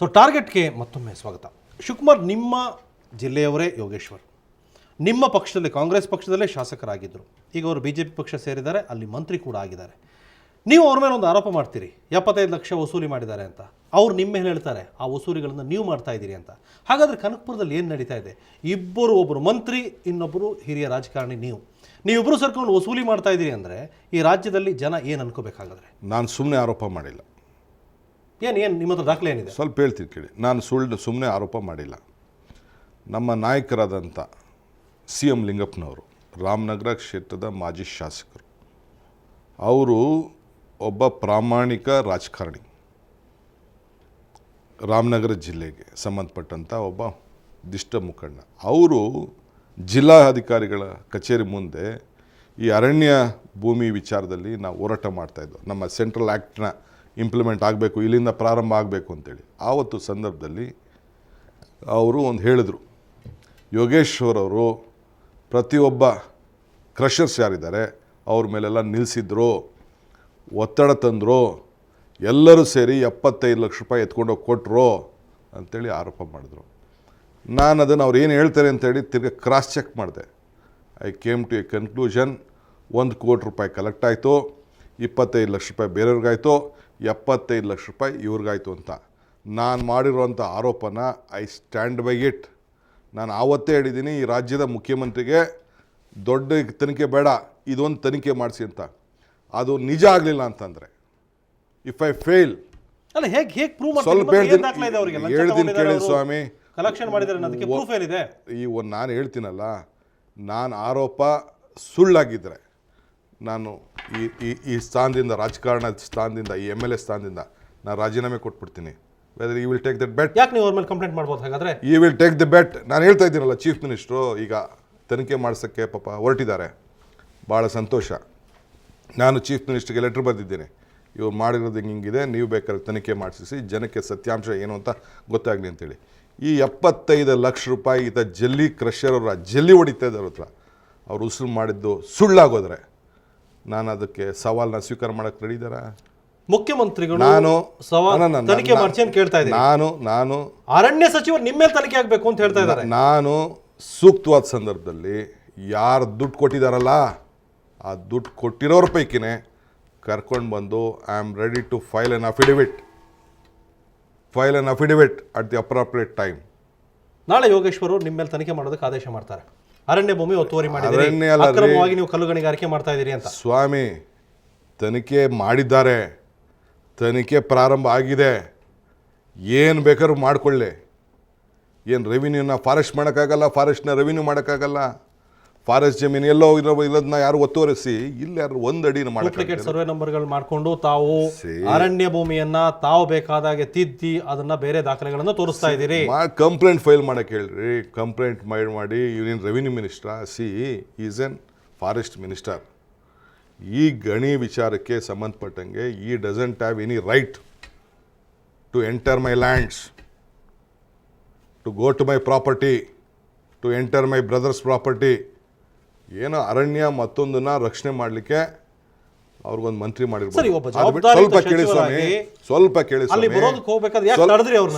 So ಟಾರ್ಗೆಟ್ಗೆ ಮತ್ತೊಮ್ಮೆ ಸ್ವಾಗತ. ಶಿವಕುಮಾರ್, ನಿಮ್ಮ ಜಿಲ್ಲೆಯವರೇ ಯೋಗೇಶ್ವರ್, ನಿಮ್ಮ ಪಕ್ಷದಲ್ಲಿ ಕಾಂಗ್ರೆಸ್ ಪಕ್ಷದಲ್ಲೇ ಶಾಸಕರಾಗಿದ್ದರು, ಈಗ ಅವರು BJP ಪಕ್ಷ ಸೇರಿದ್ದಾರೆ, ಅಲ್ಲಿ ಮಂತ್ರಿ ಕೂಡ ಆಗಿದ್ದಾರೆ. ನೀವು ಅವ್ರ ಮೇಲೆ ಒಂದು ಆರೋಪ ಮಾಡ್ತೀರಿ, 75 ಲಕ್ಷ ವಸೂಲಿ ಮಾಡಿದ್ದಾರೆ ಅಂತ. ಅವ್ರು ನಿಮ್ಮ ಮೇಲೆ ಹೇಳ್ತಾರೆ ಆ ವಸೂಲಿಗಳನ್ನು ನೀವು ಮಾಡ್ತಾ ಇದ್ದೀರಿ ಅಂತ. ಹಾಗಾದರೆ ಕನಕಪುರದಲ್ಲಿ ಏನು ನಡೀತಾ ಇದೆ? ಒಬ್ಬರು ಮಂತ್ರಿ, ಇನ್ನೊಬ್ಬರು ಹಿರಿಯ ರಾಜಕಾರಣಿ, ನೀವಿಬ್ಬರು ಸೇರ್ಕೊಂಡು ವಸೂಲಿ ಮಾಡ್ತಾ ಇದ್ದೀರಿ ಅಂದರೆ ಈ ರಾಜ್ಯದಲ್ಲಿ ಜನ ಏನು ಅನ್ಕೋಬೇಕಾಗಾದ್ರೆ? ನಾನು ಸುಮ್ಮನೆ ಆರೋಪ ಮಾಡಿಲ್ಲ. ಏನು ನಿಮ್ಮ ಹತ್ರ ದಾಖಲೆ ಏನಿದೆ? ಸ್ವಲ್ಪ ಹೇಳ್ತೀನಿ ಕೇಳಿ. ನಾನು ಸುಮ್ಮನೆ ಆರೋಪ ಮಾಡಿಲ್ಲ. ನಮ್ಮ ನಾಯಕರಾದಂಥ CM ಲಿಂಗಪ್ಪನವರು, ರಾಮನಗರ ಕ್ಷೇತ್ರದ ಮಾಜಿ ಶಾಸಕರು, ಅವರು ಒಬ್ಬ ಪ್ರಾಮಾಣಿಕ ರಾಜಕಾರಣಿ, ರಾಮನಗರ ಜಿಲ್ಲೆಗೆ ಸಂಬಂಧಪಟ್ಟಂಥ ಒಬ್ಬ ದಿಷ್ಟ ಮುಖಂಡ. ಅವರು ಜಿಲ್ಲಾಧಿಕಾರಿಗಳ ಕಚೇರಿ ಮುಂದೆ ಈ ಅರಣ್ಯ ಭೂಮಿ ವಿಚಾರದಲ್ಲಿ ನಾವು ಹೋರಾಟ ಮಾಡ್ತಾಯಿದ್ದೋ, ನಮ್ಮ ಸೆಂಟ್ರಲ್ ಆ್ಯಕ್ಟ್ನ ಇಂಪ್ಲಿಮೆಂಟ್ ಆಗಬೇಕು, ಇಲ್ಲಿಂದ ಪ್ರಾರಂಭ ಆಗಬೇಕು ಅಂತೇಳಿ. ಆವತ್ತು ಸಂದರ್ಭದಲ್ಲಿ ಅವರು ಒಂದು ಹೇಳಿದ್ರು, ಯೋಗೇಶ್ವರ್ ಅವರು ಪ್ರತಿಯೊಬ್ಬ ಕ್ರಷರ್ಸ್ ಯಾರಿದ್ದಾರೆ ಅವ್ರ ಮೇಲೆಲ್ಲ ನಿಲ್ಲಿಸಿದ್ರು, ಒತ್ತಡ ತಂದರು, ಎಲ್ಲರೂ ಸೇರಿ 75 ಲಕ್ಷ ರೂಪಾಯಿ ಎತ್ಕೊಂಡೋಗಿ ಕೊಟ್ಟರು ಅಂಥೇಳಿ ಆರೋಪ ಮಾಡಿದ್ರು. ನಾನು ಅದನ್ನು ಅವ್ರು ಏನು ಹೇಳ್ತಾರೆ ಅಂತೇಳಿ ತಿರ್ಗಿ ಕ್ರಾಸ್ ಚೆಕ್ ಮಾಡಿದೆ. I came to a conclusion, 1 ಕೋಟಿ ರೂಪಾಯಿ ಕಲೆಕ್ಟ್ ಆಯಿತು, 25 ಲಕ್ಷ ರೂಪಾಯಿ ಬೇರೆಯವ್ರಿಗಾಯಿತು, 75 ಲಕ್ಷ ರೂಪಾಯಿ ಇವ್ರಿಗಾಯಿತು ಅಂತ. ನಾನು ಮಾಡಿರುವಂಥ ಆರೋಪನ ಐ ಸ್ಟ್ಯಾಂಡ್ ಬೈ ಇಟ್. ನಾನು ಆವತ್ತೇ ಹೇಳಿದ್ದೀನಿ, ಈ ರಾಜ್ಯದ ಮುಖ್ಯಮಂತ್ರಿಗೆ ದೊಡ್ಡ ತನಿಖೆ ಬೇಡ, ಇದೊಂದು ತನಿಖೆ ಮಾಡಿಸಿ ಅಂತ. ಅದು ನಿಜ ಆಗಲಿಲ್ಲ ಅಂತಂದರೆ, ಇಫ್ ಐ ಫೇಲ್, ಅಲ್ಲ ಹೇಗೆ ಪ್ರೂವ್ ಮಾಡ್ತಾರೆ? ಸ್ವಲ್ಪ ಹೇಳ್ತೀನಿ ಕೇಳಿ ಸ್ವಾಮಿ. ಕಲೆಕ್ಷನ್ ಮಾಡಿದ್ದಾರೆ ಅನ್ನೋದಕ್ಕೆ ಪ್ರೂಫ್ ಏನಿದೆ? ನಾನು ಹೇಳ್ತೀನಲ್ಲ, ನಾನು ಆರೋಪ ಸುಳ್ಳಾಗಿದ್ದರೆ ನಾನು ಈ ಸ್ಥಾನದಿಂದ, ರಾಜಕಾರಣ ಸ್ಥಾನದಿಂದ, ಈ MLA ಸ್ಥಾನದಿಂದ ನಾನು ರಾಜೀನಾಮೆ ಕೊಟ್ಬಿಡ್ತೀನಿ. Whether you will take that bet. ಯಾಕೆ ನೀವು ಅವ್ರ ಮೇಲೆ ಕಂಪ್ಲೇಂಟ್ ಮಾಡ್ಬೋದು ಹಾಗಾದರೆ? You will take the bet. ನಾನು ಹೇಳ್ತಾ ಇದ್ದೀನಲ್ಲ, ಚೀಫ್ ಮಿನಿಸ್ಟ್ರು ಈಗ ತನಿಖೆ ಮಾಡಿಸೋಕ್ಕೆ ಪಾಪ ಹೊರಟಿದ್ದಾರೆ, ಭಾಳ ಸಂತೋಷ. ನಾನು ಚೀಫ್ ಮಿನಿಸ್ಟ್ರಿಗೆ ಲೆಟ್ರ್ ಬರೆದಿದ್ದೀನಿ, ಇವ್ರು ಮಾಡಿರೋದು ಹಿಂಗಿದೆ, ನೀವು ಬೇಕಾದ್ರೆ ತನಿಖೆ ಮಾಡಿಸಿ, ಜನಕ್ಕೆ ಸತ್ಯಾಂಶ ಏನು ಅಂತ ಗೊತ್ತಾಗಲಿ ಅಂತೇಳಿ. ಈ 75 ಲಕ್ಷ ರೂಪಾಯಿ ಈತ ಜಲ್ಲಿ ಕ್ರಷರ್ ಅವರ ಜಲ್ಲಿ ಹೊಡಿತಾ ಇದ್ದಾರೆ ಹತ್ರ, ಅವ್ರು ಉಸಿರು ಮಾಡಿದ್ದು ಸುಳ್ಳಾಗೋದ್ರೆ ನಾನು ಅದಕ್ಕೆ ಸವಾಲನ್ನ ಸ್ವೀಕಾರ ಮಾಡಕ್ಕೆ ರೆಡಿ ಇದ್ದಾರಾ? ಮುಖ್ಯಮಂತ್ರಿಗಳು ತನಿಖೆ ಮಾಡಿಸಿ ಅಂತ ಕೇಳ್ತಾ ಇದ್ದೀನಿ. ನಾನು ಅರಣ್ಯ ಸಚಿವರು ನಿಮ್ಮ ಮೇಲೆ ತನಿಖೆ ಆಗಬೇಕು ಅಂತ ಹೇಳ್ತಾ ಇದ್ದಾರೆ. ನಾನು ಸೂಕ್ತವಾದ ಸಂದರ್ಭದಲ್ಲಿ ಯಾರು ದುಡ್ಡು ಕೊಟ್ಟಿದ್ದಾರಲ್ಲ, ಆ ದುಡ್ಡು ಕೊಟ್ಟಿರೋರ ಪೈಕಿನೇ ಕರ್ಕೊಂಡು ಬಂದು I am ready to file an affidavit at the appropriate time. ನಾಳೆ ಯೋಗೇಶ್ವರ್ ನಿಮ್ಮ ಮೇಲೆ ತನಿಖೆ ಮಾಡೋದಕ್ಕೆ ಆದೇಶ ಮಾಡ್ತಾರೆ. ಅರಣ್ಯ ಭೂಮಿ ಒತ್ತುವರಿ ಮಾಡಿದ್ದೀರಿ, ಅಕ್ರಮವಾಗಿ ನೀವು ಕಲ್ಲುಗಣಿಗಾರಿಕೆ ಮಾಡ್ತಾ ಇದ್ದೀರಿ ಅಂತ. ಸ್ವಾಮಿ, ತನಿಖೆ ಮಾಡಿದ್ದಾರೆ, ತನಿಖೆ ಪ್ರಾರಂಭ ಆಗಿದೆ, ಏನು ಬೇಕಾದ್ರೂ ಮಾಡಿಕೊಳ್ಳಿ. ಏನು ರೆವಿನ್ಯೂನ ಫಾರೆಸ್ಟ್ ಮಾಡೋಕ್ಕಾಗಲ್ಲ, ಫಾರೆಸ್ಟ್ನ ರೆವಿನ್ಯೂ ಮಾಡೋಕ್ಕಾಗಲ್ಲ. ಫಾರೆಸ್ಟ್ ಜಮೀನು ಎಲ್ಲೋ ಇರೋದನ್ನ ಯಾರು ಒತ್ತುವರಿಸಿ ಇಲ್ಲಿ ಯಾರು 1 ಅಡಿನ ಮಾಡಕ್ಕೆ ಸರ್ವೆ ನಂಬರ್ಗಳು ಮಾಡಿಕೊಂಡು ತಾವು ಅರಣ್ಯ ಭೂಮಿಯನ್ನ ತಾವು ಬೇಕಾದಾಗೆ ತಿದ್ದಿ ಅದನ್ನ ಬೇರೆ ದಾಖಲೆಗಳನ್ನು ತೋರಿಸ್ತಾ ಇದ್ದೀರಿ. ಕಂಪ್ಲೇಂಟ್ ಫೈಲ್ ಮಾಡಕ್ಕೆ ಹೇಳ್ರಿ, ಕಂಪ್ಲೇಂಟ್ ಮಾಡಿ. ಇವನೇನು ರೆವಿನ್ಯೂ ಮಿನಿಸ್ಟ್ರಾ? Is an forest minister. ಈ ಗಣಿ ವಿಚಾರಕ್ಕೆ ಸಂಬಂಧಪಟ್ಟಂಗೆ ಈ doesn't have any right to enter my lands, to go to my property, to enter my brother's property. ಏನೋ ಅರಣ್ಯ ಮತ್ತೊಂದನ್ನ ರಕ್ಷಣೆ ಮಾಡಲಿಕ್ಕೆ ಅವ್ರಿಗೊಂದು ಮಂತ್ರಿ ಮಾಡಿರ್ಬೋದು. ಸ್ವಲ್ಪ ಕೇಳಿ ಸ್ವಾಮಿ, ಸ್ವಲ್ಪ ಕೇಳಿ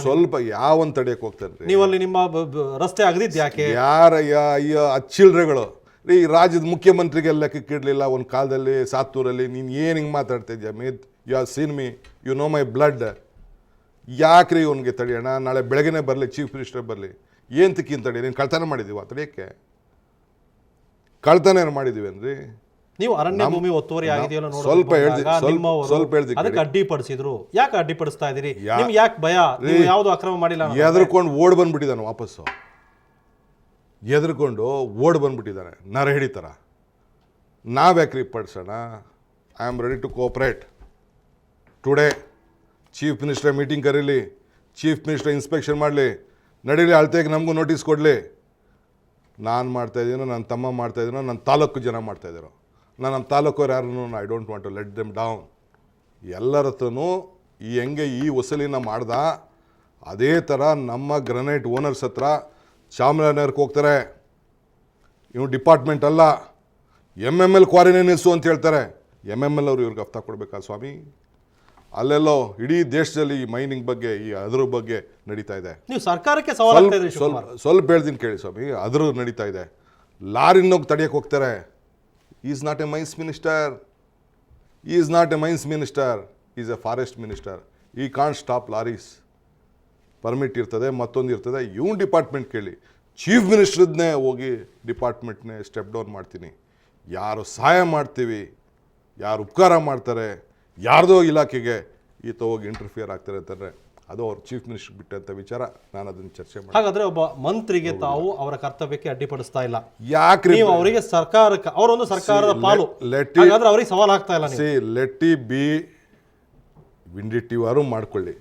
ಸ್ವಲ್ಪ ಯಾವನ್ ತಡೆಯಕ್ಕೆ ಹೋಗ್ತಾರೆ? ನೀವು ಅಲ್ಲಿ ನಿಮ್ಮ ರಸ್ತೆ ಆಗದಿದ್ದು ಯಾಕೆ? ಅಯ್ಯೋ ಅಚ್ಚಿಲ್ರೆಗಳು ಈ ರಾಜ್ಯದ ಮುಖ್ಯಮಂತ್ರಿಗೆ ಲೆಕ್ಕಕ್ಕೆ ಇಡಲಿಲ್ಲ ಒಂದು ಕಾಲದಲ್ಲಿ ಸಾತ್ತೂರಲ್ಲಿ. ನೀನು ಏನು ಹಿಂಗೆ ಮಾತಾಡ್ತಾ ಇದೆಯಾ? You have seen me, you know my blood. ಯಾಕ್ರಿ ಇವನಿಗೆ ತಡೆಯೋಣ? ನಾಳೆ ಬೆಳಗ್ಗೆನೇ ಬರಲಿ, ಚೀಫ್ ಮಿನಿಸ್ಟರ್ ಬರಲಿ. ಏನು ತಿಕ್ಕಿನ ತಡಿ? ನೀನು ಕಳ್ತನ ಮಾಡಿದ್ದೀವ? ತಡೆಯೋಕ್ಕೆ ಕಳ್ತನ ಏನು ಮಾಡಿದ್ದೀವಿ ಅಂದ್ರಿ ನೀವು? ಅರಣ್ಯ ಭೂಮಿ ಒತ್ತುವರಿ ಆಗಿದೆಯಲ್ಲ, ಸ್ವಲ್ಪ ಹೇಳ್ದಿ ಅದಕ್ಕೆ ಅಡ್ಡಿಪಡಿಸಿದ್ರು. ಯಾಕೆ ಅಡ್ಡಿಪಡಿಸ್ತಾ ಇದೀರಿ? ನಿಮ್ಗೆ ಯಾಕೆ ಭಯ? ನೀವು ಯಾವುದು ಅಕ್ರಮ ಮಾಡಿಲ್ಲ. ಎದ್ರಕೊಂಡು ಓಡ್ ಬಂದ್ಬಿಟ್ಟಿದ್ದಾನೆ ವಾಪಸ್ಸು, ಎದ್ರಕೊಂಡು ಓಡ್ ಬಂದ್ಬಿಟ್ಟಿದ್ದಾನೆ ನರ ಹಿಡಿತಾರ. ನಾವ್ಯಾಕ್ರಿ ಪಡಿಸೋಣ? I am ready to cooperate. Today chief minister meeting ಕರೀಲಿ, ಚೀಫ್ ಮಿನಿಸ್ಟರ್ ಇನ್ಸ್ಪೆಕ್ಷನ್ ಮಾಡಲಿ, ನಡೀಲಿ, ಅಳತೆಗೆ ನಮಗೂ ನೋಟಿಸ್ ಕೊಡಲಿ. ನಾನು ಮಾಡ್ತಾಯಿದ್ದೀನೋ, ನನ್ನ ತಮ್ಮ ಮಾಡ್ತಾಯಿದ್ದೀನೋ, ನನ್ನ ತಾಲೂಕು ಜನ ಮಾಡ್ತಾಯಿದ್ದಾರೋ, ನಮ್ಮ ತಾಲೂಕವ್ರು ಯಾರನ್ನು I don't want to let them down. ಎಲ್ಲರ ಹತ್ರನೂ ಹೆಂಗೆ ಈ ವಸೂಲಿನ ಮಾಡ್ದ ಅದೇ ಥರ ನಮ್ಮ ಗ್ರನೈಟ್ ಓನರ್ಸ್ ಹತ್ರ ಚಾಮರಾಜನಗರಕ್ಕೆ ಹೋಗ್ತಾರೆ. ಇವು ಡಿಪಾರ್ಟ್ಮೆಂಟ್ ಅಲ್ಲ, MML ಕ್ವಾರಿನೇ ನಿಲ್ಲಿಸು ಅಂತ ಹೇಳ್ತಾರೆ. MML ಅವರು ಇವ್ರಿಗೆ ಹಫ್ತಾ ಕೊಡಬೇಕಾ ಸ್ವಾಮಿ? ಅಲ್ಲೆಲ್ಲೋ ಇಡೀ ದೇಶದಲ್ಲಿ ಈ ಮೈನಿಂಗ್ ಬಗ್ಗೆ ಅದ್ರ ಬಗ್ಗೆ ನಡೀತಾ ಇದೆ. ನೀವು ಸರ್ಕಾರಕ್ಕೆ ಸವಾಲ್ ಆಗ್ತಾ ಇದ್ರಿ ಶಿವಕುಮಾರ್. ಸ್ವಲ್ಪ ಹೇಳ್ತೀನಿ ಕೇಳಿ ಸ್ವಾಮಿ, ಅದ್ರ ನಡೀತಾ ಇದೆ. ಲಾರಿನೋಗಿ ತಡೆಯಕ್ಕೆ ಹೋಗ್ತಾರೆ. Is not a mines minister, is not a mines minister, is a forest minister. He can't stop lorries. Permit ಇರ್ತದೆ, ಮತ್ತೊಂದು ಇರ್ತದೆ. ಇವನ್ ಡಿಪಾರ್ಟ್ಮೆಂಟ್ ಕೇಳಿ, ಚೀಫ್ ಮಿನಿಸ್ಟ್ರದ್ನೇ ಹೋಗಿ ಡಿಪಾರ್ಟ್ಮೆಂಟ್ನೇ ಸ್ಟೆಪ್ ಡೌನ್ ಮಾಡ್ತೀನಿ. ಯಾರು ಸಹಾಯ ಮಾಡ್ತೀವಿ, ಯಾರು ಉಪಕಾರ ಮಾಡ್ತಾರೆ, ಯಾರ್ದೋ ಇಲಾಖೆಗೆ ಈತ ಹೋಗಿ ಇಂಟರ್ಫಿಯರ್ ಆಗ್ತಾರೆ ಅಂತಂದರೆ ಅದು ಅವ್ರ ಚೀಫ್ ಮಿನಿಸ್ಟರ್ ಬಿಟ್ಟಂಥ ವಿಚಾರ. ನಾನು ಅದನ್ನು ಚರ್ಚೆ ಮಾಡಿ. ಹಾಗಾದ್ರೆ ಒಬ್ಬ ಮಂತ್ರಿಗೆ ತಾವು ಅವರ ಕರ್ತವ್ಯಕ್ಕೆ ಅಡ್ಡಿಪಡಿಸ್ತಾ ಇಲ್ಲ. ಯಾಕ್ರಿ ನೀವು ಅವರಿಗೆ ಸರ್ಕಾರಕ್ಕೆ ಅವರೊಂದು ಸರ್ಕಾರದ ಪಾಲು, ಹಾಗಾದ್ರೆ ಅವರಿಗೆ ಸವಾಲ್ ಆಗ್ತಾ ಇಲ್ಲ. ಲೆಟ್ ಇ ಬಿ ವಿಂಡಿಟಿವಾರು ಮಾಡ್ಕೊಳ್ಳಿ,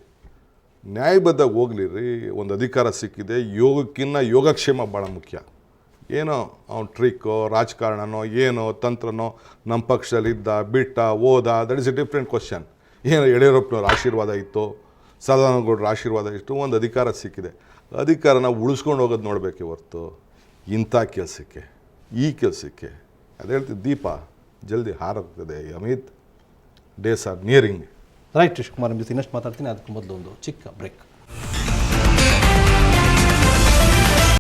ನ್ಯಾಯಬದ್ಧ ಹೋಗ್ಲಿ ರೀ. ಒಂದು ಅಧಿಕಾರ ಸಿಕ್ಕಿದೆ, ಯೋಗಕ್ಕಿಂತ ಯೋಗಕ್ಷೇಮ ಭಾಳ ಮುಖ್ಯ. ಏನೋ ಅವ್ನು ಟ್ರಿಕ್ಕೋ ರಾಜಕಾರಣನೋ ಏನೋ ತಂತ್ರನೋ ನಮ್ಮ ಪಕ್ಷದಲ್ಲಿ ಇದ್ದ ಬಿಟ್ಟ ಓದ, that is A different question. ಏನೋ ಯಡಿಯೂರಪ್ಪನವ್ರ ಆಶೀರ್ವಾದ ಇತ್ತು, ಸದಾನಂದಗೌಡರ ಆಶೀರ್ವಾದ ಇತ್ತು, ಒಂದು ಅಧಿಕಾರ ಸಿಕ್ಕಿದೆ. ಅಧಿಕಾರನ ಉಳಿಸ್ಕೊಂಡು ಹೋಗೋದು ನೋಡಬೇಕೆ ಹೊರ್ತು ಇಂಥ ಕೆಲಸಕ್ಕೆ, ಈ ಕೆಲಸಕ್ಕೆ ಅದು ಹೇಳ್ತಿದ್ದು ದೀಪ ಜಲ್ದಿ ಹಾರೋಗ್ತದೆ. Amit, days are nearing. Right Shivakumar, ನಿಮ್ಮ ಜೊತೆ ಇನ್ನಷ್ಟು ಮಾತಾಡ್ತೀನಿ. ಅದಕ್ಕೆ ಮೊದಲು ಒಂದು ಚಿಕ್ಕ ಬ್ರೇಕ್.